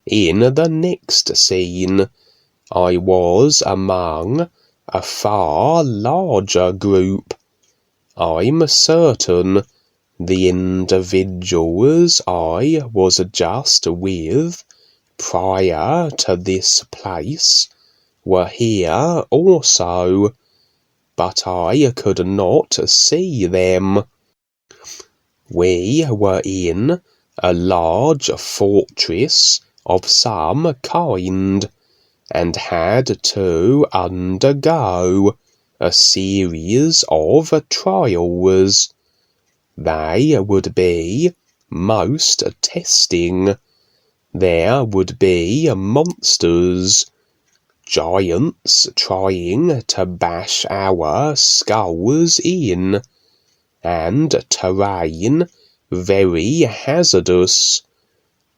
In the next scene, I was among a far larger group. I'm certain the individuals I was just with prior to this place were here also, but I could not see them. We were in a large fortress of some kind, and had to undergo a series of trials. They would be most testing. There would be monsters, giants trying to bash our skulls in, and terrain very hazardous,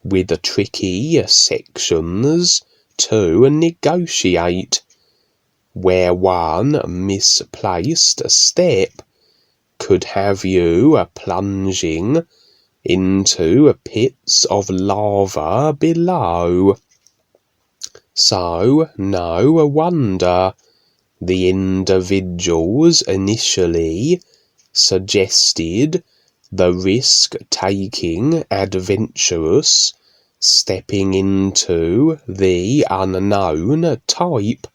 with tricky sections to negotiate, where one misplaced step could have you plunging into pits of lava below. So no wonder the individuals initially suggested the risk-taking adventurous stepping into the unknown type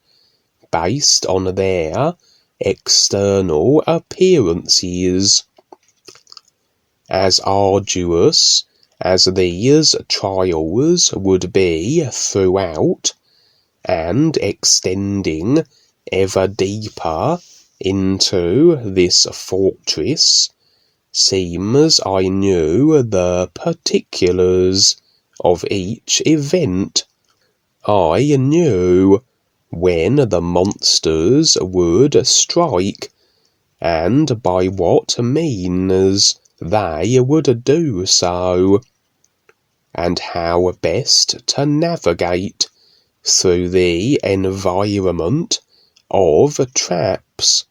based on their external appearances. As arduous as these trials would be throughout, and extending ever deeper into this fortress, seems I knew the particulars of each event. I knew when the monsters would strike, and by what means they would do so, and how best to navigate through the environment of traps.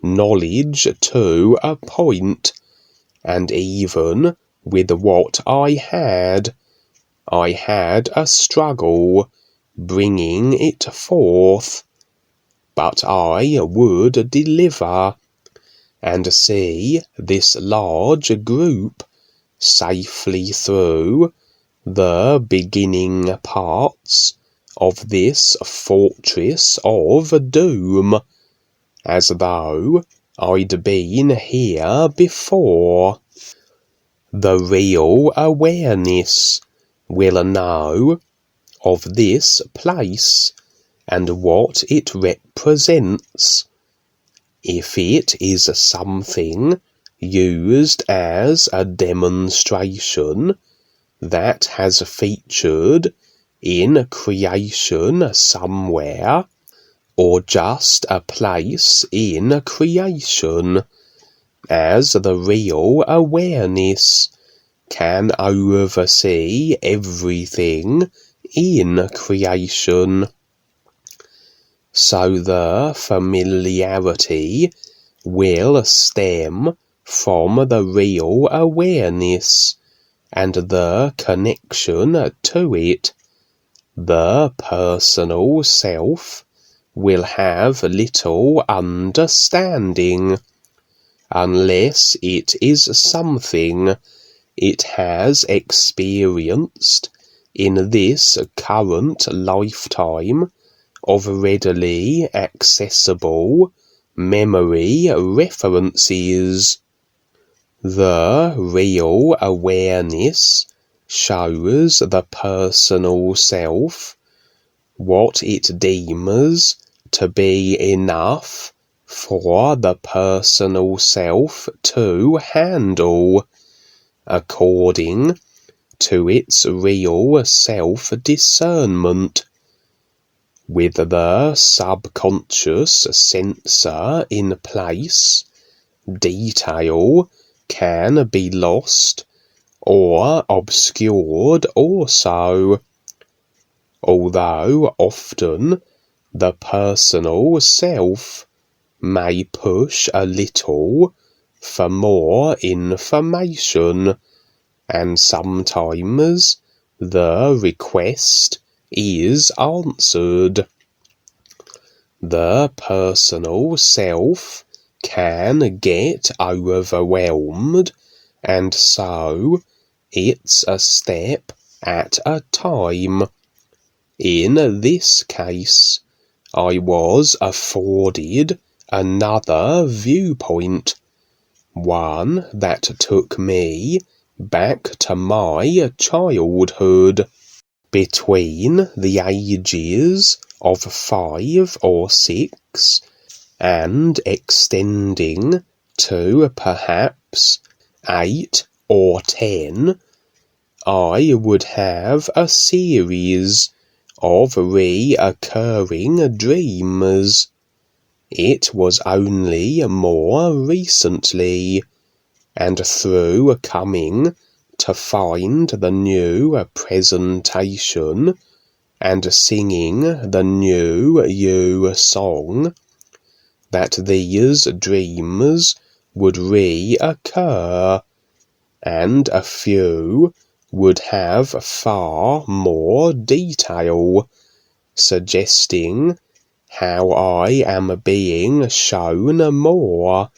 Knowledge to a point, and even with what I had a struggle bringing it forth, but I would deliver, and see this large group safely through the beginning parts of this fortress of doom, as though I'd been here before. The real awareness will know of this place and what it represents. If it is something used as a demonstration that has featured in creation somewhere, or just a place in creation, as the real awareness can oversee everything in creation. So the familiarity will stem from the real awareness and the connection to it. The personal self will have little understanding, unless it is something it has experienced in this current lifetime of readily accessible memory references. The real awareness shows the personal self what it deems to be enough for the personal self to handle, according to its real self-discernment. With the subconscious sensor in place, detail can be lost or obscured also, although often the personal self may push a little for more information, and sometimes the request is answered. The personal self can get overwhelmed, and so it's a step at a time. In this case, I was afforded another viewpoint, one that took me back to my childhood, between the ages of 5 or 6 and extending to perhaps 8 or 10. I would have a series of reoccurring dreams. It was only more recently, and through coming to find the new presentation and singing the new you song, that these dreams would reoccur, and a few would have far more detail, suggesting how I am being shown more,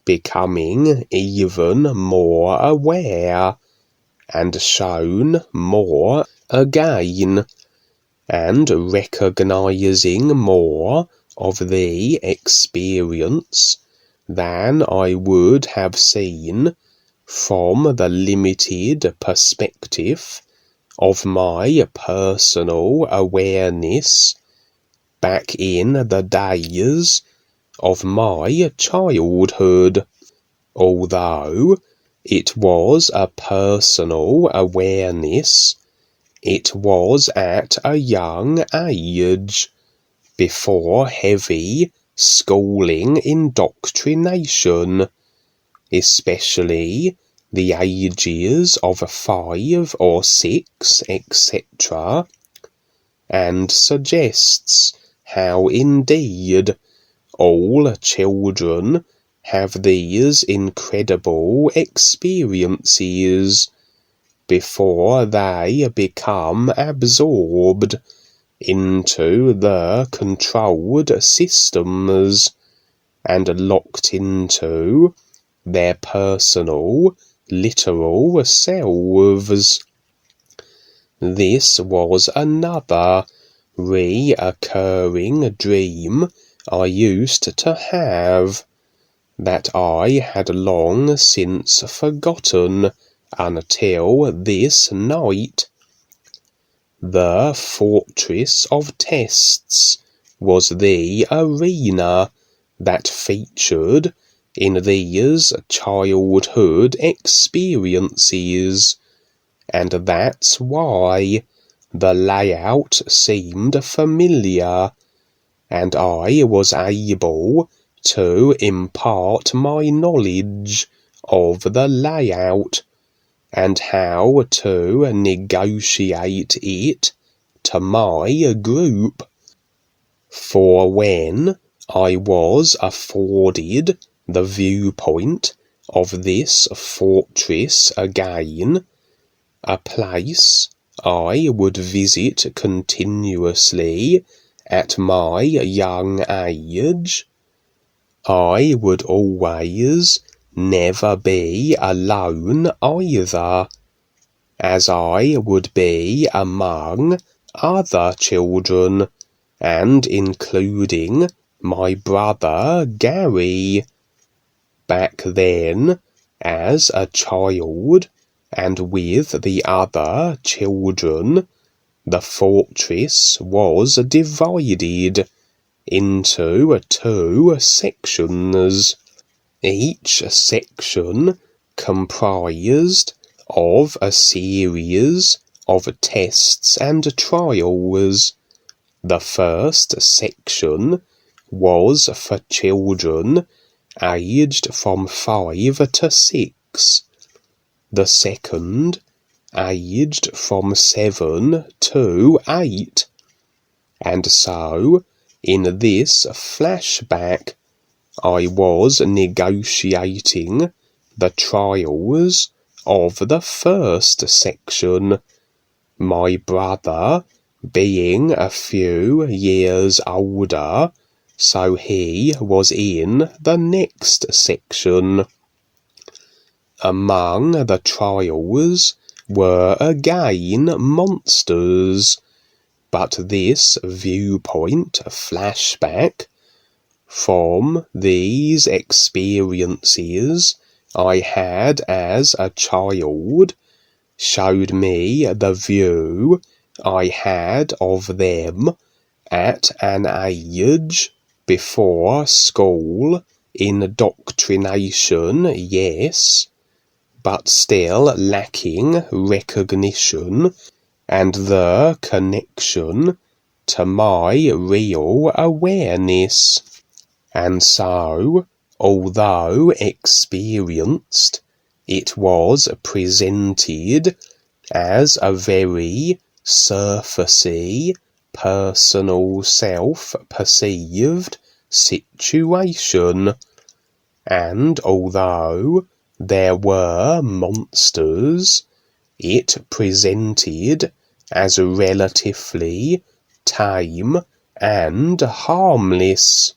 becoming even more aware, and shown more again, and recognizing more of the experience than I would have seen from the limited perspective of my personal awareness back in the days of my childhood. Although it was a personal awareness, it was at a young age, before heavy schooling indoctrination, especially the ages of 5 or 6, etc., and suggests how indeed all children have these incredible experiences before they become absorbed into the controlled systems and locked into their personal, literal selves. This was another reoccurring dream I used to have, that I had long since forgotten until this night. The fortress of tests was the arena that featured in these childhood experiences, and that's why the layout seemed familiar, and I was able to impart my knowledge of the layout and how to negotiate it to my group. For when I was afforded the viewpoint of this fortress again, a place I would visit continuously at my young age, I would always never be alone either, as I would be among other children, and including my brother Gary. Back then, as a child, and with the other children, the fortress was divided into 2 sections, each section comprised of a series of tests and trials. The first section was for children aged from 5 to 6, the second aged from 7 to 8, and so in this flashback I was negotiating the trials of the first section, my brother being a few years older, so he was in the next section. Among the trials were again monsters, but this viewpoint flashback from these experiences I had as a child showed me the view I had of them at an age before school indoctrination, yes, but still lacking recognition and the connection to my real awareness. And so, although experienced, it was presented as a very surfacey, personal self-perceived situation, and although there were monsters, it presented as relatively tame and harmless.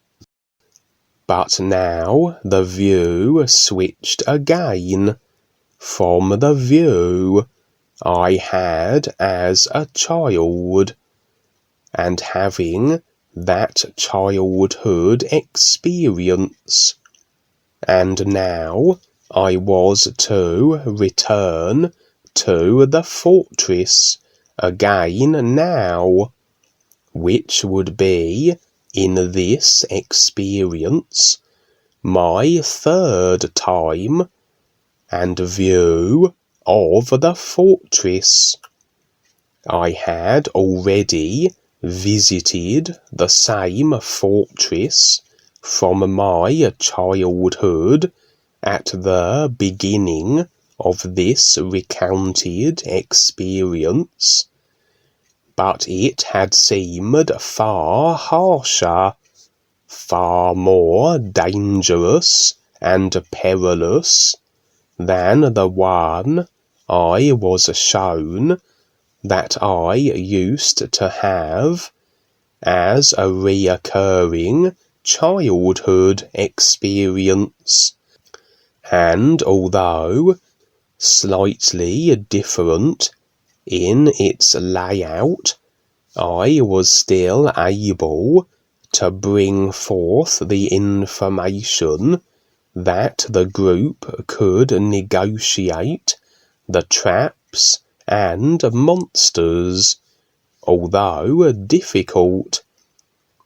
But now the view switched again from the view I had as a child, and having that childhood experience, and now I was to return to the fortress again now, which would be, in this experience, my third time and view of the fortress. I had already visited the same fortress from my childhood at the beginning of this recounted experience, but it had seemed far harsher, far more dangerous and perilous than the one I was shown that I used to have as a reoccurring childhood experience. And although slightly different in its layout, I was still able to bring forth the information that the group could negotiate the traps and monsters, although difficult,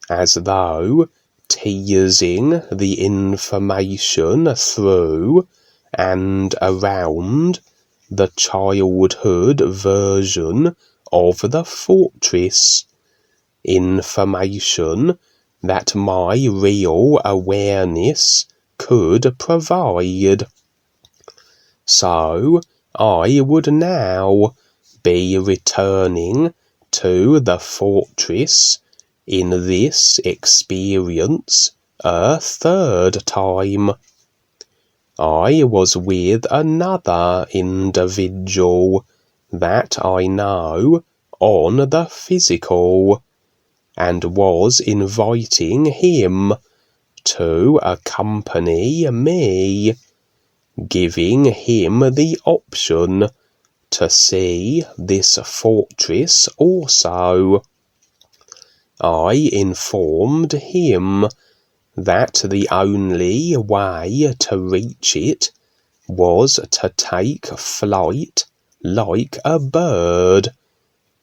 as though teasing the information through and around the childhood version of the fortress, information that my real awareness could provide. So I would now be returning to the fortress in this experience a third time. I was with another individual that I know on the physical, and was inviting him to accompany me, giving him the option to see this fortress also. I informed him that the only way to reach it was to take flight like a bird,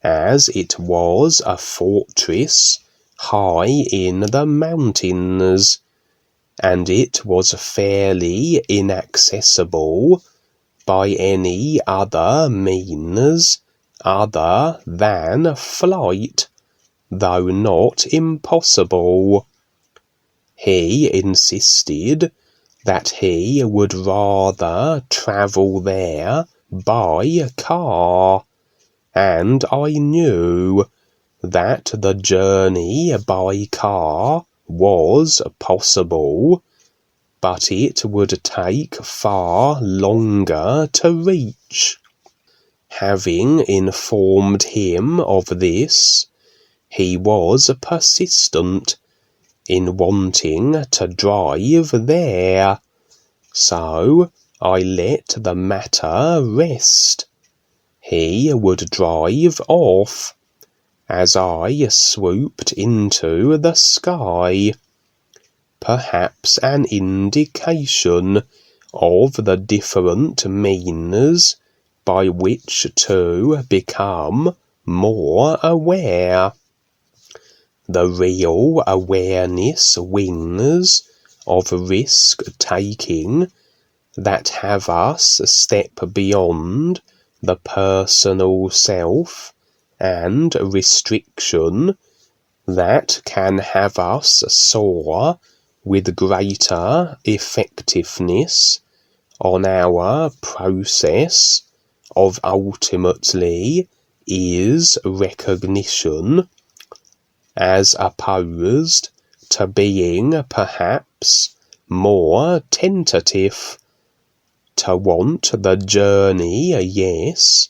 as it was a fortress high in the mountains, and it was fairly inaccessible by any other means other than flight, though not impossible. He insisted that he would rather travel there by car, and I knew that the journey by car was possible, but it would take far longer to reach. having informed him of this, he was persistent in wanting to drive there, so I let the matter rest. He would drive off, as I swooped into the sky, perhaps an indication of the different means by which to become more aware. The real awareness wings of risk-taking that have us step beyond the personal self and restriction that can have us soar with greater effectiveness on our process of ultimately is recognition, as opposed to being perhaps more tentative, to want the journey, yes,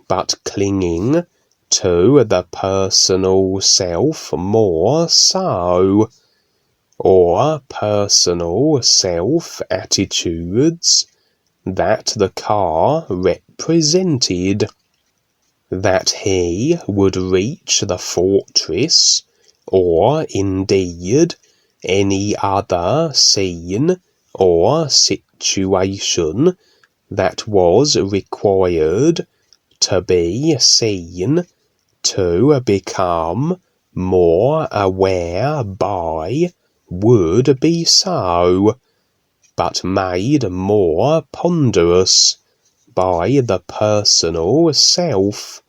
but clinging to the personal self more so, or personal self attitudes that the car represented, that he would reach the fortress, or indeed any other scene or situation that was required to be seen to become more aware by would be so, but made more ponderous by the personal self,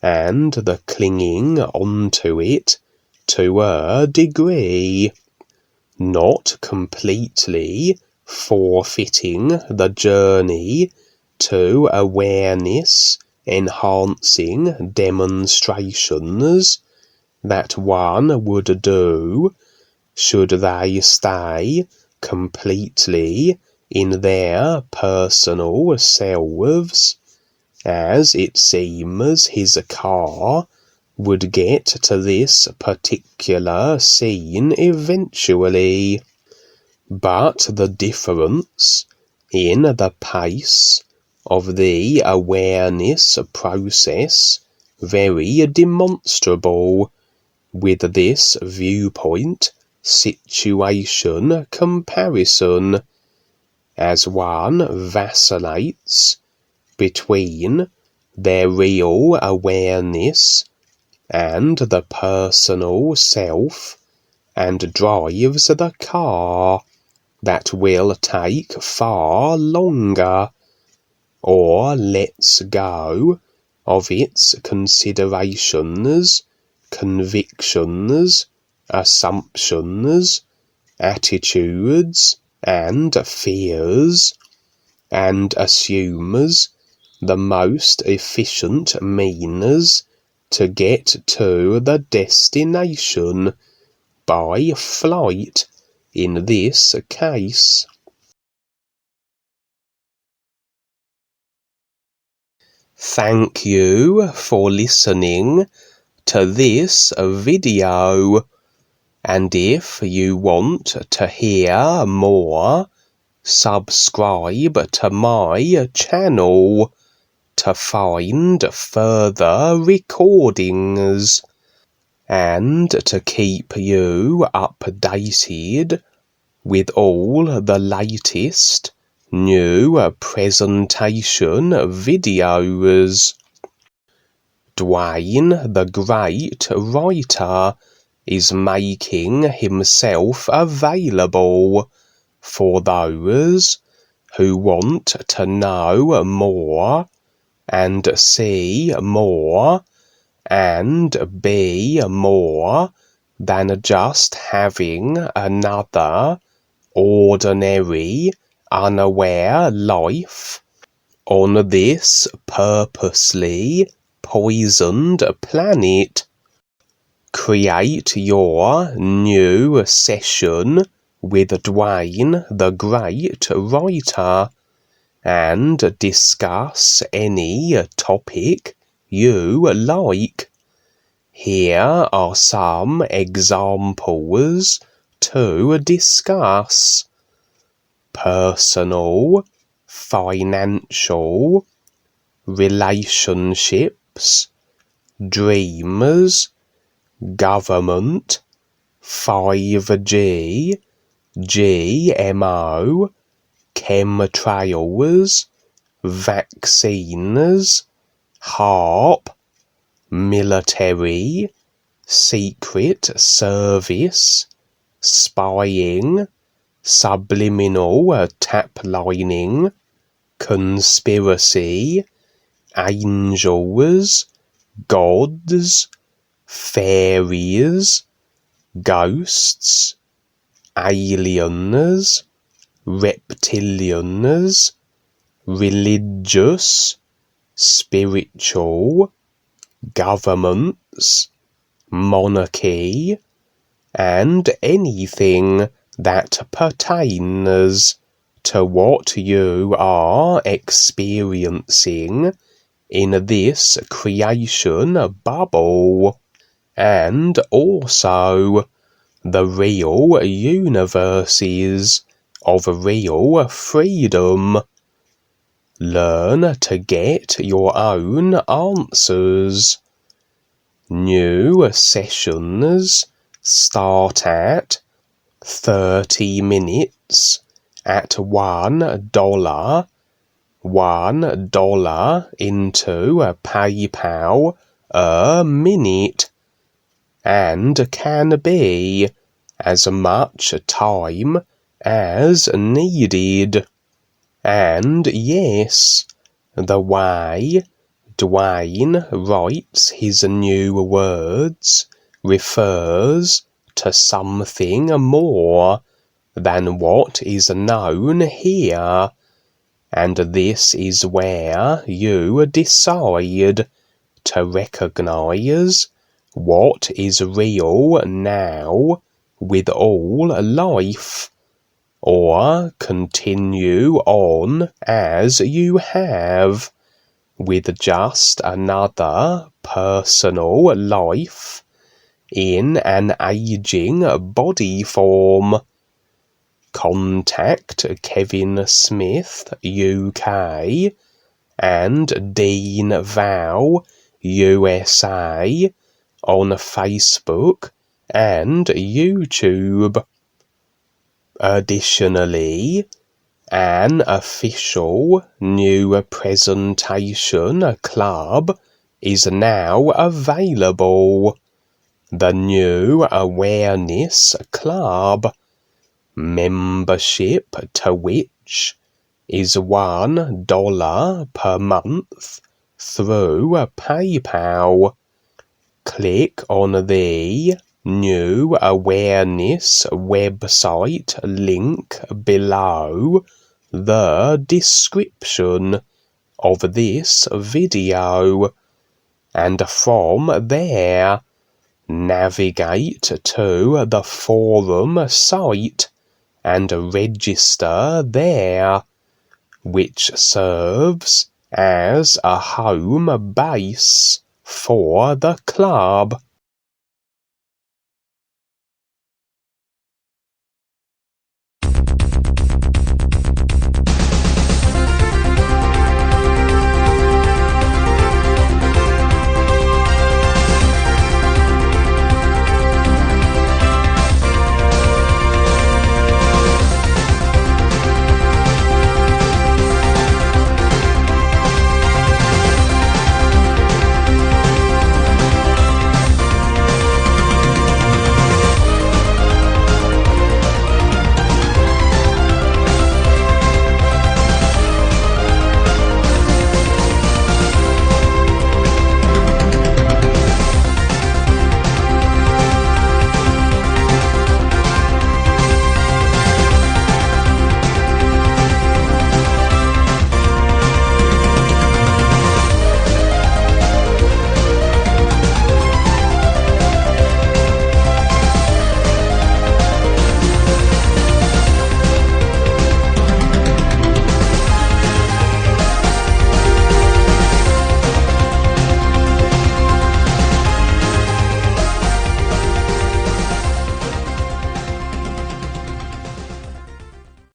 and the clinging onto it to a degree, not completely forfeiting the journey to awareness enhancing demonstrations that one would do should they stay completely in their personal selves, as it seems his car would get to this particular scene eventually. But the difference in the pace of the awareness process very demonstrable with this viewpoint situation comparison, as one vacillates between their real awareness and the personal self, and drives the car that will take far longer, or lets go of its considerations, convictions, assumptions, attitudes, and fears, and assumes the most efficient means to get to the destination by flight in this case. Thank you for listening to this video, and if you want to hear more, subscribe to my channel to find further recordings, and to keep you updated with all the latest new presentation videos. Dwayne the Great Writer is making himself available for those who want to know more and see more and be more than just having another ordinary, unaware life on this purposely poisoned planet. Create your new session with Dwayne the Great Writer and discuss any topic you like. Here are some examples to discuss: personal, financial, relationships, dreamers, government, 5G, GMO, chemtrails, vaccines, HARP, military, secret service, spying, subliminal taplining, conspiracy, angels, gods, fairies, ghosts, aliens, reptilians, religious, spiritual, governments, monarchy, and anything that pertains to what you are experiencing in this creation bubble, and also the real universes of real freedom. Learn to get your own answers. New sessions start at 30 minutes at $1. $1 into PayPal a minute, and can be as much time as needed. And yes, the way Dwayne writes his new words refers to something more than what is known here, and this is where you decide to recognize what is real now with all life, or continue on as you have, with just another personal life in an aging body form. Contact Kevin Smith UK and Dean Val USA on Facebook and YouTube. Additionally, an official new presentation club is now available. The New Awareness Club. Membership to which is $1 per month through PayPal. Click on the New Awareness website link below the description of this video, and from there navigate to the forum site and register there, which serves as a home base for the club.